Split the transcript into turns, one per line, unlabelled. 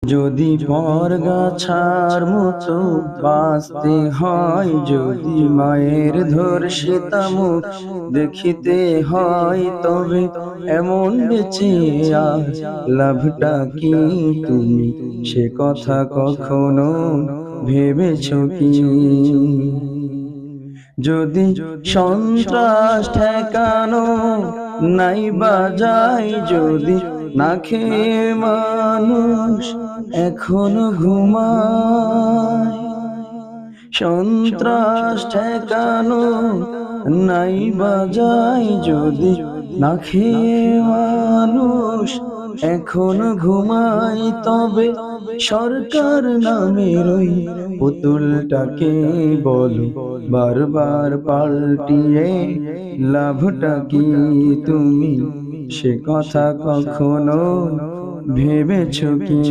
যদি পরগাছার মতো বাঁচতে হয়, যদি মায়ের ধর্ষিতা মুখ দেখিতে হয়, তবে এমন বেঁচে আজ লাভটা কি? তুমি সে কথা কখনো ভেবেছো কি? যদি সন্ত্রাস ঠেকানো নাই বা যায়, যদি না খেয়ে মানুষ এখনো ঘুমায়, সন্ত্রাস ঠেকানো নাই বা যায়, যদি না খেয়ে মানুষ এখনো ঘুমায়, তবে সরকার নামের ওই পুতুলটাকে বলো বারবার পাল্টিয়ে লাভটা কি? তুমি সে কথা কখনো ভেবেছো কি?